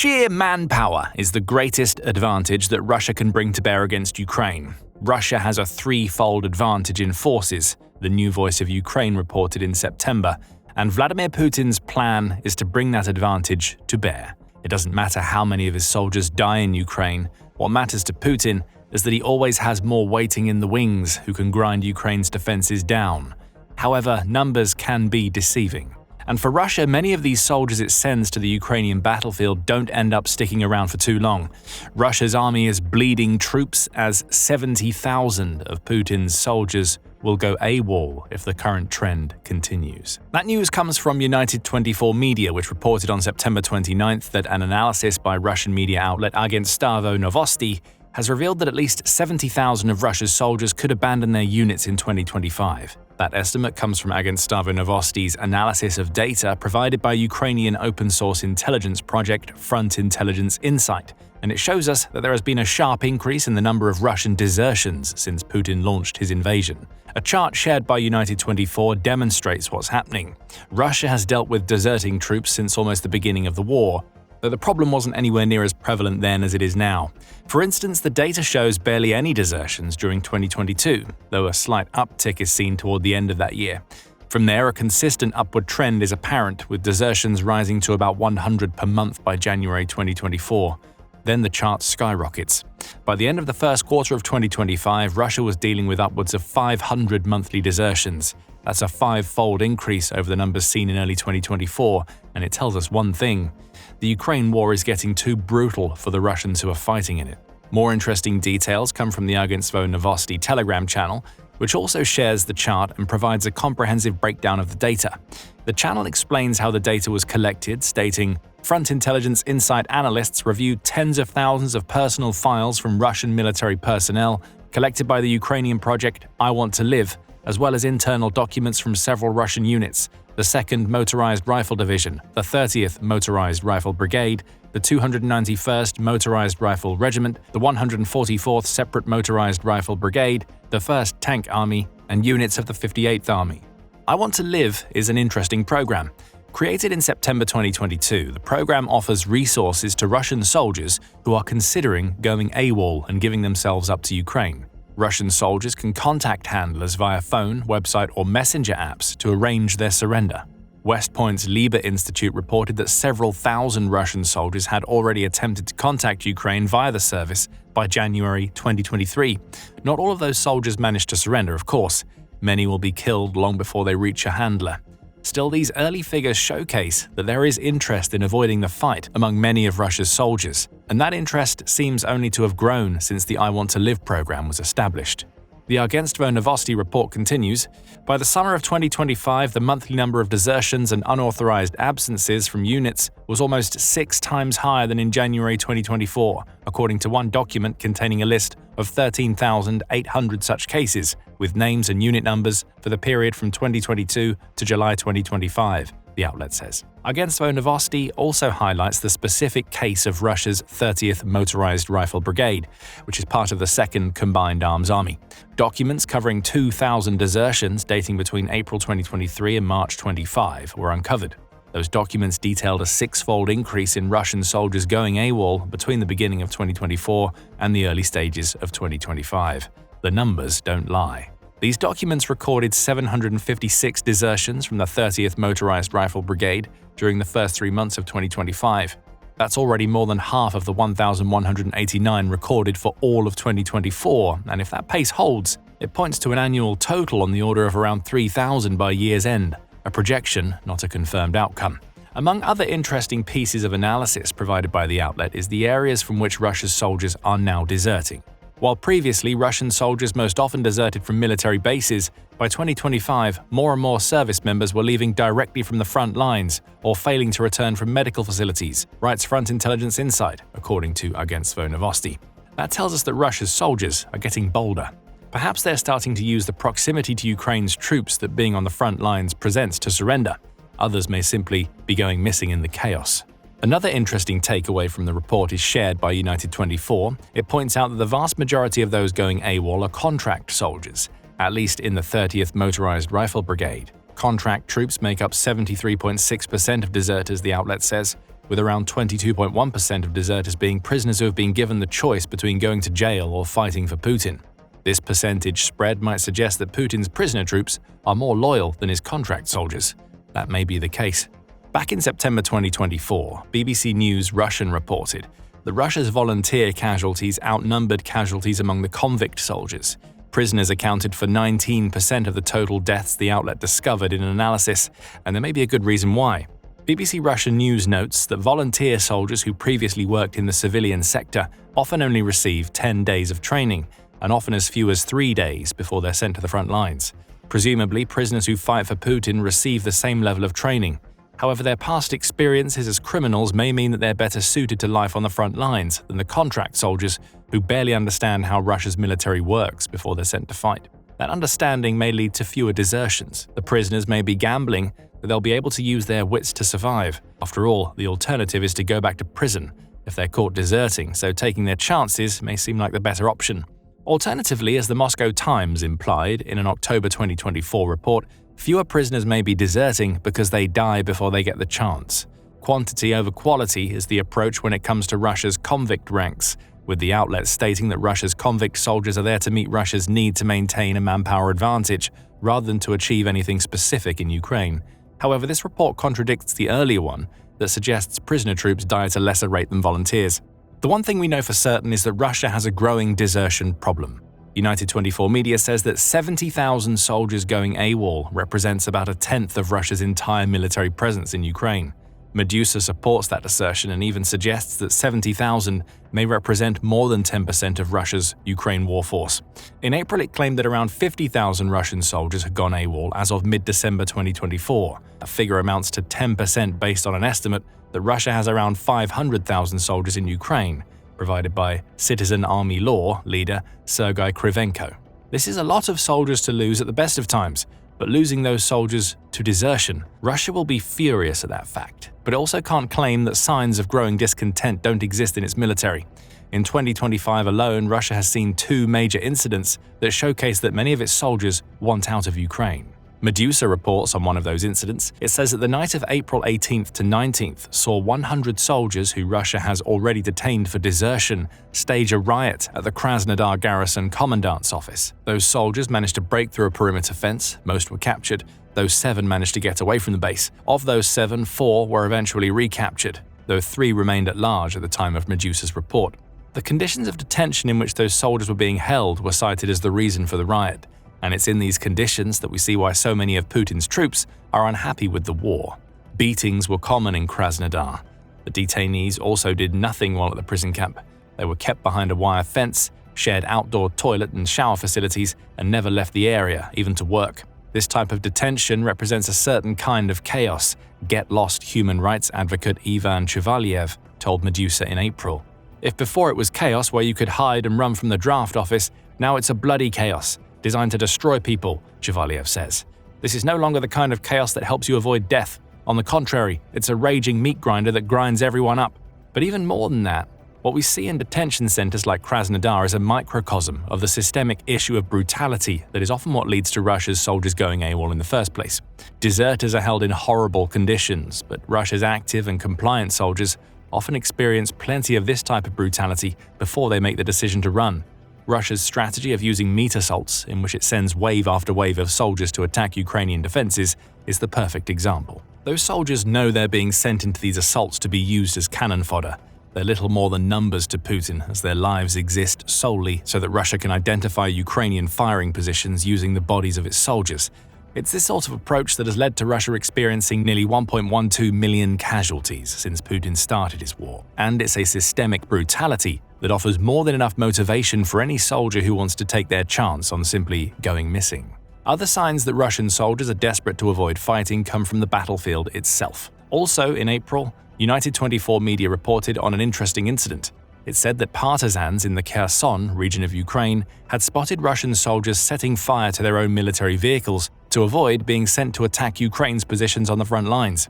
Sheer manpower is the greatest advantage that Russia can bring to bear against Ukraine. Russia has a threefold advantage in forces, the New Voice of Ukraine reported in September, and Vladimir Putin's plan is to bring that advantage to bear. It doesn't matter how many of his soldiers die in Ukraine. What matters to Putin is that he always has more waiting in the wings who can grind Ukraine's defenses down. However, numbers can be deceiving. And for Russia, many of these soldiers it sends to the Ukrainian battlefield don't end up sticking around for too long. Russia's army is bleeding troops as 70,000 of Putin's soldiers will go AWOL if the current trend continues. That news comes from United 24 Media, which reported on September 29th that an analysis by Russian media outlet Agentstvo Novosti has revealed that at least 70,000 of Russia's soldiers could abandon their units in 2025. That estimate comes from Agentstvo Novosti's analysis of data provided by Ukrainian open-source intelligence project Front Intelligence Insight, and it shows us that there has been a sharp increase in the number of Russian desertions since Putin launched his invasion. A chart shared by United 24 demonstrates what's happening. Russia has dealt with deserting troops since almost the beginning of the war, though the problem wasn't anywhere near as prevalent then as it is now. For instance, the data shows barely any desertions during 2022, though a slight uptick is seen toward the end of that year. From there, a consistent upward trend is apparent, with desertions rising to about 100 per month by January 2024. Then the chart skyrockets. By the end of the first quarter of 2025, Russia was dealing with upwards of 500 monthly desertions. That's a five-fold increase over the numbers seen in early 2024, and it tells us one thing: the Ukraine war is getting too brutal for the Russians who are fighting in it. More interesting details come from the Agentstvo Novosti Telegram channel, which also shares the chart and provides a comprehensive breakdown of the data. The channel explains how the data was collected, stating, "Front Intelligence Insight analysts reviewed tens of thousands of personal files from Russian military personnel collected by the Ukrainian project I Want to Live, as well as internal documents from several Russian units, the 2nd Motorized Rifle Division, the 30th Motorized Rifle Brigade, the 291st Motorized Rifle Regiment, the 144th Separate Motorized Rifle Brigade, the 1st Tank Army, and units of the 58th Army." I Want to Live is an interesting program. Created in September 2022, the program offers resources to Russian soldiers who are considering going AWOL and giving themselves up to Ukraine. Russian soldiers can contact handlers via phone, website, or messenger apps to arrange their surrender. West Point's Lieber Institute reported that several thousand Russian soldiers had already attempted to contact Ukraine via the service by January 2023. Not all of those soldiers managed to surrender, of course. Many will be killed long before they reach a handler. Still, these early figures showcase that there is interest in avoiding the fight among many of Russia's soldiers, and that interest seems only to have grown since the I Want to Live program was established. The Agentstvo Novosti report continues, "By the summer of 2025, the monthly number of desertions and unauthorized absences from units was almost 6 times higher than in January 2024, according to one document containing a list of 13,800 such cases, with names and unit numbers for the period from 2022 to July 2025, the outlet says. Agentstvo Novosti also highlights the specific case of Russia's 30th Motorized Rifle Brigade, which is part of the 2nd Combined Arms Army. Documents covering 2,000 desertions dating between April 2023 and March 25 were uncovered. Those documents detailed a 6-fold increase in Russian soldiers going AWOL between the beginning of 2024 and the early stages of 2025. The numbers don't lie. These documents recorded 756 desertions from the 30th Motorized Rifle Brigade during the first 3 months of 2025. That's already more than half of the 1,189 recorded for all of 2024, and if that pace holds, it points to an annual total on the order of around 3,000 by year's end, a projection, not a confirmed outcome. Among other interesting pieces of analysis provided by the outlet is the areas from which Russia's soldiers are now deserting. While previously Russian soldiers most often deserted from military bases, by 2025 more and more service members were leaving directly from the front lines or failing to return from medical facilities, writes Front Intelligence Insight, according to Agentstvo Novosti. That tells us that Russia's soldiers are getting bolder. Perhaps they're starting to use the proximity to Ukraine's troops that being on the front lines presents to surrender. Others may simply be going missing in the chaos. Another interesting takeaway from the report is shared by United 24. It points out that the vast majority of those going AWOL are contract soldiers, at least in the 30th Motorized Rifle Brigade. Contract troops make up 73.6% of deserters, the outlet says. with around 22.1% of deserters being prisoners who have been given the choice between going to jail or fighting for Putin. This percentage spread might suggest that Putin's prisoner troops are more loyal than his contract soldiers. That may be the case. Back in September 2024, BBC News Russian reported that Russia's volunteer casualties outnumbered casualties among the convict soldiers. Prisoners accounted for 19% of the total deaths the outlet discovered in an analysis, and there may be a good reason why. BBC Russian News notes that volunteer soldiers who previously worked in the civilian sector often only receive 10 days of training, and often as few as 3 days before they're sent to the front lines. Presumably, prisoners who fight for Putin receive the same level of training. However, their past experiences as criminals may mean that they're better suited to life on the front lines than the contract soldiers who barely understand how Russia's military works before they're sent to fight. That understanding may lead to fewer desertions. The prisoners may be gambling that they'll be able to use their wits to survive. After all, the alternative is to go back to prison if they're caught deserting, so taking their chances may seem like the better option. Alternatively, as the Moscow Times implied in an October 2024 report, fewer prisoners may be deserting because they die before they get the chance. Quantity over quality is the approach when it comes to Russia's convict ranks, with the outlet stating that Russia's convict soldiers are there to meet Russia's need to maintain a manpower advantage, rather than to achieve anything specific in Ukraine. However, this report contradicts the earlier one that suggests prisoner troops die at a lesser rate than volunteers. The one thing we know for certain is that Russia has a growing desertion problem. United 24 Media says that 70,000 soldiers going AWOL represents about a tenth of Russia's entire military presence in Ukraine. Medusa supports that assertion and even suggests that 70,000 may represent more than 10% of Russia's Ukraine war force. In April, it claimed that around 50,000 Russian soldiers had gone AWOL as of mid-December 2024. A figure amounts to 10% based on an estimate that Russia has around 500,000 soldiers in Ukraine, provided by Citizen Army Law leader Sergei Krivenko. This is a lot of soldiers to lose at the best of times, but losing those soldiers to desertion, Russia will be furious at that fact. But it also can't claim that signs of growing discontent don't exist in its military. In 2025 alone, Russia has seen 2 major incidents that showcase that many of its soldiers want out of Ukraine. Medusa reports on one of those incidents. It says that the night of April 18th to 19th saw 100 soldiers who Russia has already detained for desertion stage a riot at the Krasnodar garrison commandant's office. Those soldiers managed to break through a perimeter fence, most were captured. Those 7 managed to get away from the base. Of those 7, 4 were eventually recaptured, though 3 remained at large at the time of Medusa's report. The conditions of detention in which those soldiers were being held were cited as the reason for the riot. And it's in these conditions that we see why so many of Putin's troops are unhappy with the war. Beatings were common in Krasnodar. The detainees also did nothing while at the prison camp. They were kept behind a wire fence, shared outdoor toilet and shower facilities, and never left the area, even to work. This type of detention represents a certain kind of chaos, get-lost human rights advocate Ivan Chuvalyev told Medusa in April. If before it was chaos where you could hide and run from the draft office, now it's a bloody chaos, designed to destroy people, Chuvalyev says. This is no longer the kind of chaos that helps you avoid death. On the contrary, it's a raging meat grinder that grinds everyone up. But even more than that, what we see in detention centers like Krasnodar is a microcosm of the systemic issue of brutality that is often what leads to Russia's soldiers going AWOL in the first place. Deserters are held in horrible conditions, but Russia's active and compliant soldiers often experience plenty of this type of brutality before they make the decision to run. Russia's strategy of using meat assaults, in which it sends wave after wave of soldiers to attack Ukrainian defenses, is the perfect example. Those soldiers know they're being sent into these assaults to be used as cannon fodder. They're little more than numbers to Putin, as their lives exist solely so that Russia can identify Ukrainian firing positions using the bodies of its soldiers. It's this sort of approach that has led to Russia experiencing nearly 1.12 million casualties since Putin started his war. And it's a systemic brutality that offers more than enough motivation for any soldier who wants to take their chance on simply going missing. Other signs that Russian soldiers are desperate to avoid fighting come from the battlefield itself. Also, in April, United 24 Media reported on an interesting incident. It said that partisans in the Kherson region of Ukraine had spotted Russian soldiers setting fire to their own military vehicles to avoid being sent to attack Ukraine's positions on the front lines.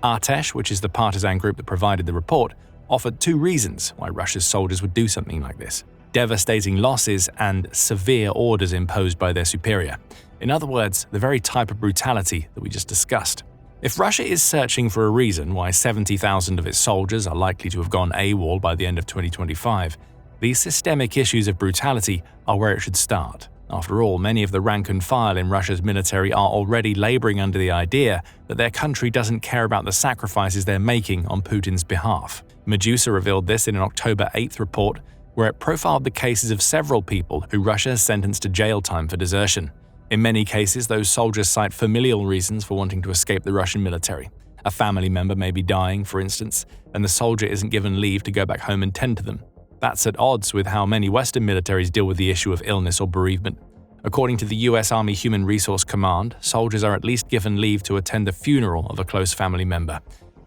Artesh, which is the partisan group that provided the report, offered 2 reasons why Russia's soldiers would do something like this: devastating losses and severe orders imposed by their superior. In other words, the very type of brutality that we just discussed. If Russia is searching for a reason why 70,000 of its soldiers are likely to have gone AWOL by the end of 2025, these systemic issues of brutality are where it should start. After all, many of the rank and file in Russia's military are already laboring under the idea that their country doesn't care about the sacrifices they're making on Putin's behalf. Medusa revealed this in an October 8th report, where it profiled the cases of several people who Russia has sentenced to jail time for desertion. In many cases, those soldiers cite familial reasons for wanting to escape the Russian military. A family member may be dying, for instance, and the soldier isn't given leave to go back home and tend to them. That's at odds with how many Western militaries deal with the issue of illness or bereavement. According to the US Army Human Resource Command, soldiers are at least given leave to attend the funeral of a close family member.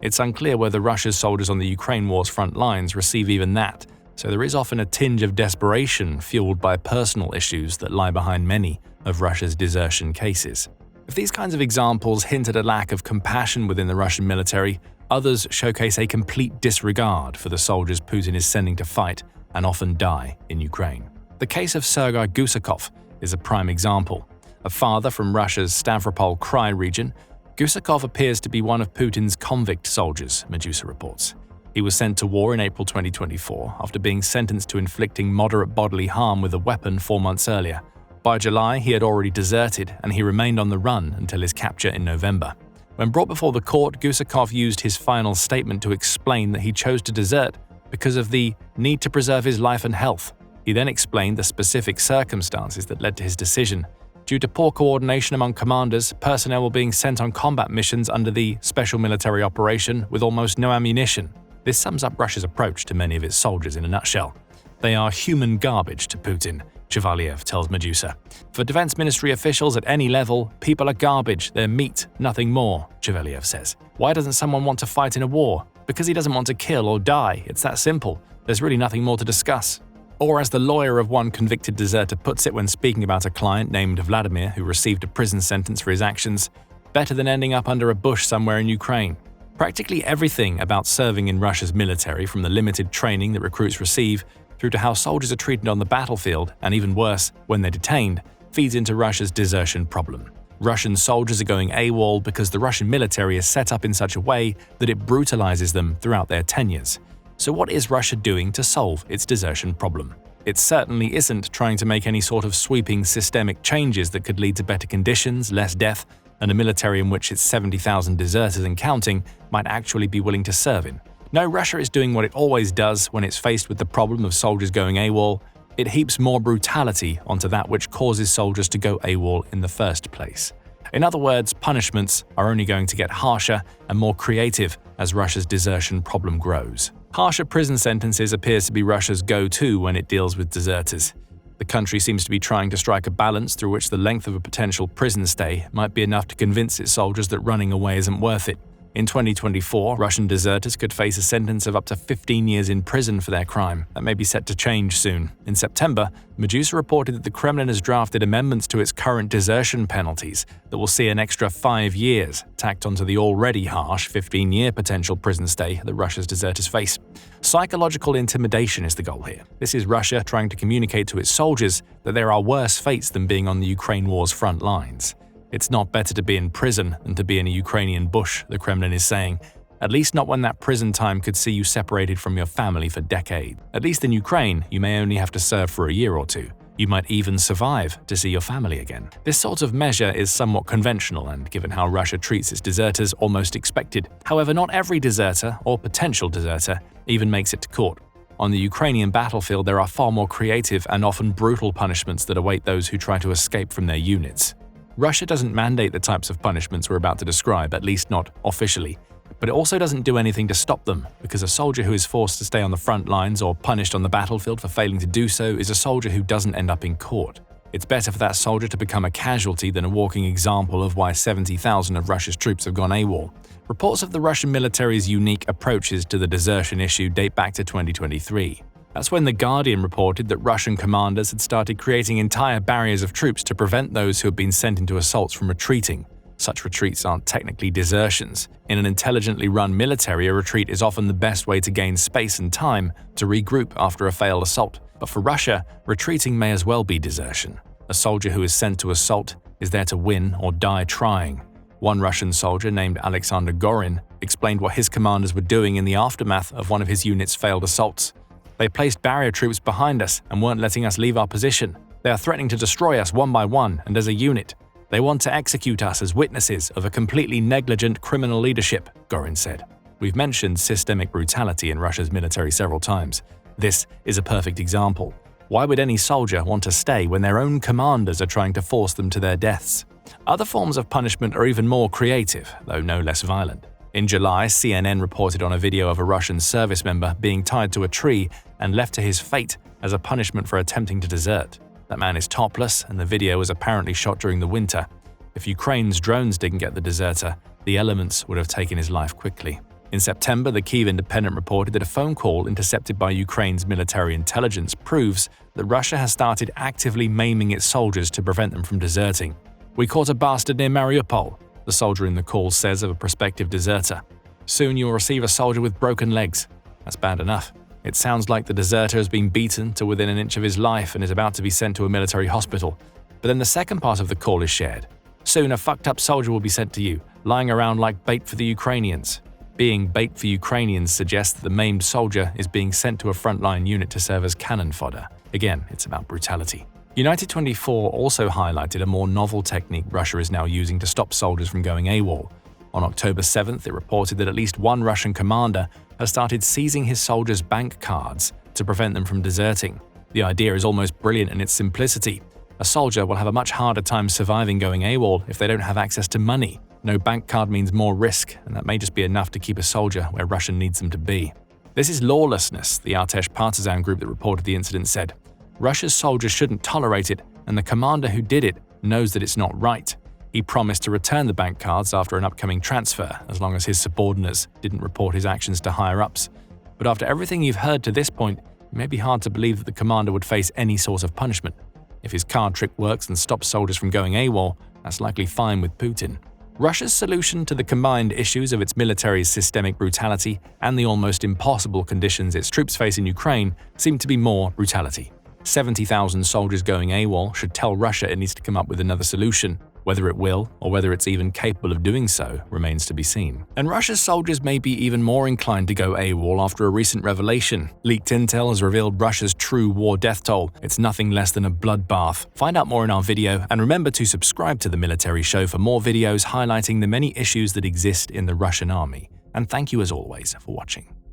It's unclear whether Russia's soldiers on the Ukraine war's front lines receive even that, so there is often a tinge of desperation fueled by personal issues that lie behind many of Russia's desertion cases. If these kinds of examples hint at a lack of compassion within the Russian military, others showcase a complete disregard for the soldiers Putin is sending to fight and often die in Ukraine. The case of Sergei Gusakov is a prime example. A father from Russia's Stavropol Krai region, Gusakov appears to be one of Putin's convict soldiers, Medusa reports. He was sent to war in April 2024 after being sentenced to inflicting moderate bodily harm with a weapon 4 months earlier. By July, he had already deserted and he remained on the run until his capture in November. When brought before the court, Gusakov used his final statement to explain that he chose to desert because of the need to preserve his life and health. He then explained the specific circumstances that led to his decision. Due to poor coordination among commanders, personnel were being sent on combat missions under the special military operation with almost no ammunition. This sums up Russia's approach to many of its soldiers in a nutshell. They are human garbage to Putin, Chevaliev tells Medusa. For defense ministry officials at any level, people are garbage, they're meat, nothing more, Chevaliev says. Why doesn't someone want to fight in a war? Because he doesn't want to kill or die, it's that simple. There's really nothing more to discuss. Or as the lawyer of one convicted deserter puts it when speaking about a client named Vladimir who received a prison sentence for his actions, better than ending up under a bush somewhere in Ukraine. Practically everything about serving in Russia's military, from the limited training that recruits receive through to how soldiers are treated on the battlefield, and even worse, when they're detained, feeds into Russia's desertion problem. Russian soldiers are going AWOL because the Russian military is set up in such a way that it brutalizes them throughout their tenures. So what is Russia doing to solve its desertion problem? It certainly isn't trying to make any sort of sweeping systemic changes that could lead to better conditions, less death, and a military in which its 70,000 deserters and counting might actually be willing to serve in. No, Russia is doing what it always does when it's faced with the problem of soldiers going AWOL. It heaps more brutality onto that which causes soldiers to go AWOL in the first place. In other words, punishments are only going to get harsher and more creative as Russia's desertion problem grows. Harsher prison sentences appears to be Russia's go-to when it deals with deserters. The country seems to be trying to strike a balance through which the length of a potential prison stay might be enough to convince its soldiers that running away isn't worth it. In 2024, Russian deserters could face a sentence of up to 15 years in prison for their crime. That may be set to change soon. In September, Medusa reported that the Kremlin has drafted amendments to its current desertion penalties that will see an extra 5 years tacked onto the already harsh 15-year potential prison stay that Russia's deserters face. Psychological intimidation is the goal here. This is Russia trying to communicate to its soldiers that there are worse fates than being on the Ukraine war's front lines. It's not better to be in prison than to be in a Ukrainian bush, the Kremlin is saying. At least not when that prison time could see you separated from your family for decades. At least in Ukraine, you may only have to serve for a year or two. You might even survive to see your family again. This sort of measure is somewhat conventional and, given how Russia treats its deserters, almost expected. However, not every deserter, or potential deserter, even makes it to court. On the Ukrainian battlefield, there are far more creative and often brutal punishments that await those who try to escape from their units. Russia doesn't mandate the types of punishments we're about to describe, at least not officially. But it also doesn't do anything to stop them, because a soldier who is forced to stay on the front lines or punished on the battlefield for failing to do so is a soldier who doesn't end up in court. It's better for that soldier to become a casualty than a walking example of why 70,000 of Russia's troops have gone AWOL. Reports of the Russian military's unique approaches to the desertion issue date back to 2023. That's when The Guardian reported that Russian commanders had started creating entire barriers of troops to prevent those who had been sent into assaults from retreating. Such retreats aren't technically desertions. In an intelligently run military, a retreat is often the best way to gain space and time to regroup after a failed assault. But for Russia, retreating may as well be desertion. A soldier who is sent to assault is there to win or die trying. One Russian soldier named Alexander Gorin explained what his commanders were doing in the aftermath of one of his unit's failed assaults. "They placed barrier troops behind us and weren't letting us leave our position. They are threatening to destroy us one by one and as a unit. They want to execute us as witnesses of a completely negligent criminal leadership," Gorin said. We've mentioned systemic brutality in Russia's military several times. This is a perfect example. Why would any soldier want to stay when their own commanders are trying to force them to their deaths? Other forms of punishment are even more creative, though no less violent. In July, CNN reported on a video of a Russian service member being tied to a tree and left to his fate as a punishment for attempting to desert. That man is topless, and the video was apparently shot during the winter. If Ukraine's drones didn't get the deserter, the elements would have taken his life quickly. In September, the Kyiv Independent reported that a phone call intercepted by Ukraine's military intelligence proves that Russia has started actively maiming its soldiers to prevent them from deserting. "We caught a bastard near Mariupol," the soldier in the call says of a prospective deserter. "Soon you'll receive a soldier with broken legs." That's bad enough. It sounds like the deserter has been beaten to within an inch of his life and is about to be sent to a military hospital. But then the second part of the call is shared. "Soon a fucked up soldier will be sent to you, lying around like bait for the Ukrainians." Being bait for Ukrainians suggests that the maimed soldier is being sent to a frontline unit to serve as cannon fodder. Again, it's about brutality. United 24 also highlighted a more novel technique Russia is now using to stop soldiers from going AWOL. On October 7th, it reported that at least one Russian commander has started seizing his soldiers' bank cards to prevent them from deserting. The idea is almost brilliant in its simplicity. A soldier will have a much harder time surviving going AWOL if they don't have access to money. No bank card means more risk, and that may just be enough to keep a soldier where Russia needs them to be. "This is lawlessness," the Artesh partisan group that reported the incident said. "Russia's soldiers shouldn't tolerate it, and the commander who did it knows that it's not right. He promised to return the bank cards after an upcoming transfer, as long as his subordinates didn't report his actions to higher-ups. But after everything you've heard to this point, it may be hard to believe that the commander would face any sort of punishment. If his card trick works and stops soldiers from going AWOL, that's likely fine with Putin." Russia's solution to the combined issues of its military's systemic brutality and the almost impossible conditions its troops face in Ukraine seem to be more brutality. 70,000 soldiers going AWOL should tell Russia it needs to come up with another solution. Whether it will, or whether it's even capable of doing so, remains to be seen. And Russia's soldiers may be even more inclined to go AWOL after a recent revelation. Leaked intel has revealed Russia's true war death toll. It's nothing less than a bloodbath. Find out more in our video, and remember to subscribe to The Military Show for more videos highlighting the many issues that exist in the Russian army. And thank you as always for watching.